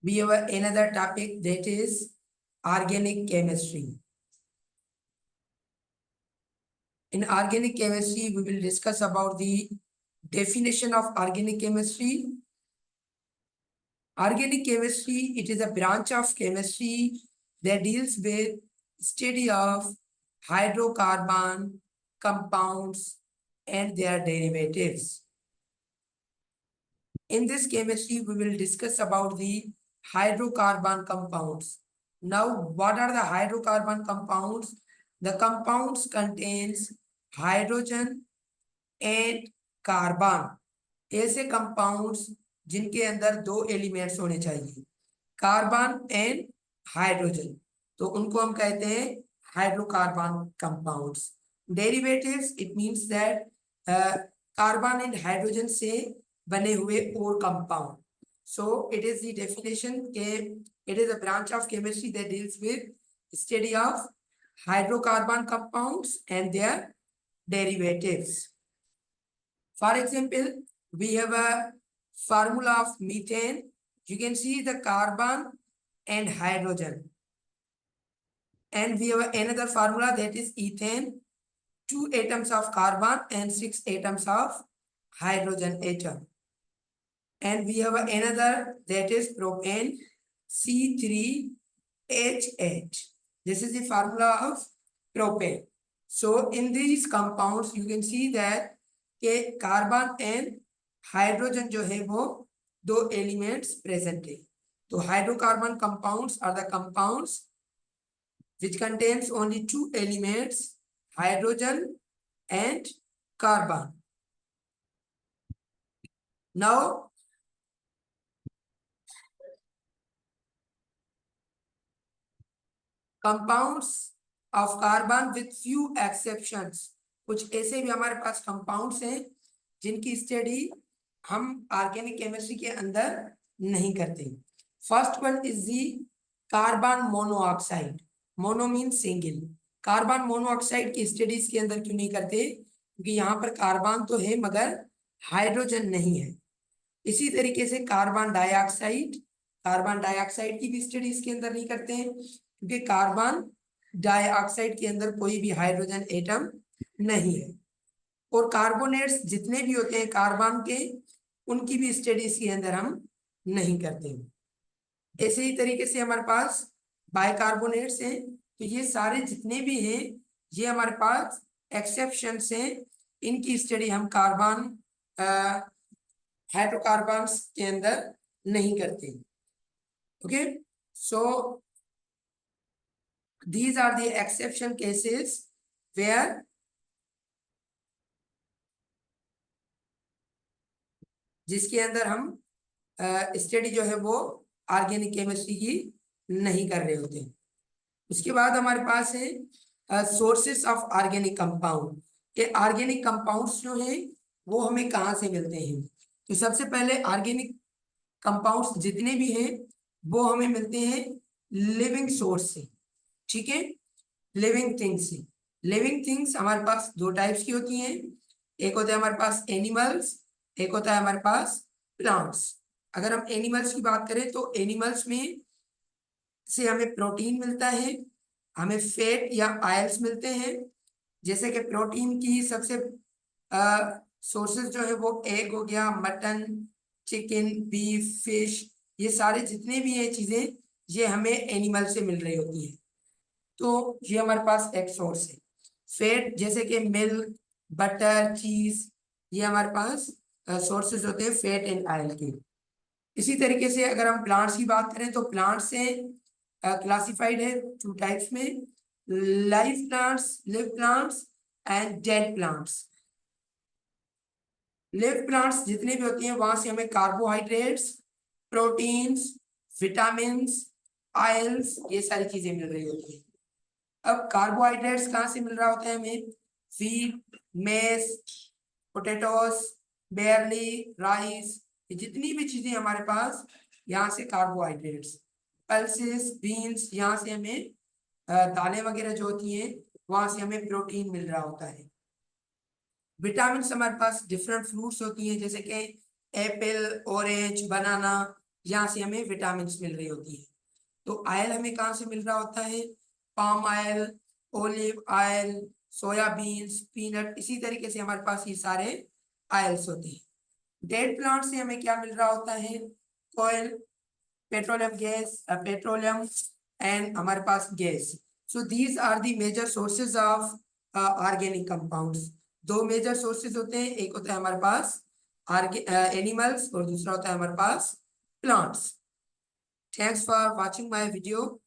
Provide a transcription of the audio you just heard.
we have another topic, that is organic chemistry. In organic chemistry, we will discuss about the definition of organic chemistry. Organic chemistry, it is a branch of chemistry that deals with study of hydrocarbon compounds and their derivatives. In this chemistry, we will discuss about the hydrocarbon compounds. Now, what are the hydrocarbon compounds? The compounds contains hydrogen and carbon, ऐसे compounds जिनके अंदर दो elements होने चाहिए, carbon and hydrogen, तो उनको हम कहते हैं hydrocarbon compounds. Derivatives, it means that carbon and hydrogen से बने हुए और compound. So it is the definition के it is a branch of chemistry that deals with study of hydrocarbon compounds and their derivatives. For example, we have a formula of methane. You can see the carbon and hydrogen. And we have another formula, that is ethane, 2 atoms of carbon and 6 atoms of hydrogen atom. And we have another, that is propane, C3H8. This is the formula of propane. So in these compounds, you can see that के carbon and hydrogen जो है वो दो elements present है. तो hydrocarbon compounds are the compounds which contains only two elements, hydrogen and carbon. Now, compounds of carbon with few exceptions. कुछ ऐसे भी हमारे पास कंपाउंड्स हैं जिनकी स्टडी हम ऑर्गेनिक केमिस्ट्री के अंदर नहीं करते. First one is the carbon monoxide. Mono means single. Carbon monoxide की स्टडीज के अंदर क्यों नहीं करते? क्योंकि यहाँ पर कार्बन तो है मगर हाइड्रोजन नहीं है. इसी तरीके से कार्बन डाइऑक्साइड की भी स्टडीज के अंदर नहीं करते हैं क्योंकि कार्बन डाइऑक्साइड के अंदर कोई भी हाइड्रोजन एटम नहीं है. और कार्बोनेट्स जितने भी होते हैं कार्बन के, उनकी भी स्टडीज के अंदर हम नहीं करते हैं. ऐसे ही तरीके से हमारे पास बाइकार्बोनेट्स हैं. तो ये सारे जितने भी हैं ये हमारे पास एक्सेप्शंस हैं. इनकी स्टडी हम कार्बन हाइड्रोकार्बन्स के अंदर नहीं करते. Okay, so these are the exception cases where जिसके अंदर हम स्टडी जो है वो ऑर्गेनिक केमिस्ट्री की नहीं कर रहे होते. उसके बाद हमारे पास है सोर्सेस ऑफ ऑर्गेनिक कंपाउंड. के ऑर्गेनिक कंपाउंड्स जो हैं वो हमें कहाँ से मिलते हैं? तो सबसे पहले ऑर्गेनिक कंपाउंड्स जितने भी हैं वो हमें मिलते हैं लिविंग सोर्स से. ठीक है, लिविंग थिंग्स से. लिविंग थिंग्स हमारे पास दो टाइप्स की होती हैं. एक होता है हमारे पास एनिमल्स, एक होता है हमारे पास प्लांट्स. अगर हम एनिमल्स की बात करें तो एनिमल्स में से हमें प्रोटीन मिलता है, हमें फैट या आयल्स मिलते हैं. जैसे कि प्रोटीन की सबसे सोर्सेज जो है वो एग हो गया, मटन, चिकन, बीफ, फिश, ये सारे जितने भी ये चीजें ये हमें एनिमल से मिल रही होती हैं. तो ये हमारे पास एक सोर्स है. फैट जैसे कि मिल्क, बटर, चीज, ये हमारे पास सोर्सेज होते हैं फैट एंड ऑयल के. इसी तरीके से अगर हम प्लांट्स की बात करें तो प्लांट्स से क्लासिफाइड है टू टाइप्स में, live plants and dead plants. Live plants जितने भी होती हैं वहां से हमें कार्बोहाइड्रेट्स, प्रोटीन्स, विटामिन्स, ऑयल्स, ये सारी चीजें मिल रही होती हैं. अब कार्बोहाइड्रेट्स कहाँ से मिल रहा होता है हमें? Wheat, mess, potatoes, barely, rice, ये जितनी भी चीजें हमारे पास यहाँ से कार्बोहाइड्रेट्स, पल्सेस, बीन्स, यहाँ से हमें दालें वगैरह जो होती हैं वहां से हमें प्रोटीन मिल रहा होता है. विटामिन हमारे पास डिफरेंट फ्रूट्स होती हैं जैसे कि एप्पल, ऑरेंज, बनाना, यहाँ से हमें विटामिन मिल रही होती है। तो ऑयल हमें कहाँ से मिल रहा होता है? Palm oil, olive oil, soya beans, peanut, इसी तरीके से हमारे पास ये सारे ऑयल्स होते हैं। डेड प्लांट से हमें क्या मिल रहा होता है? Oil, petroleum gas, petroleum and हमारे पास gas. So these are the major sources of organic compounds. दो मेजर सोर्सेज होते हैं, एक होता है हमारे पास एनिमल्स और दूसरा होता है हमारे पास plants. Thanks for watching my video.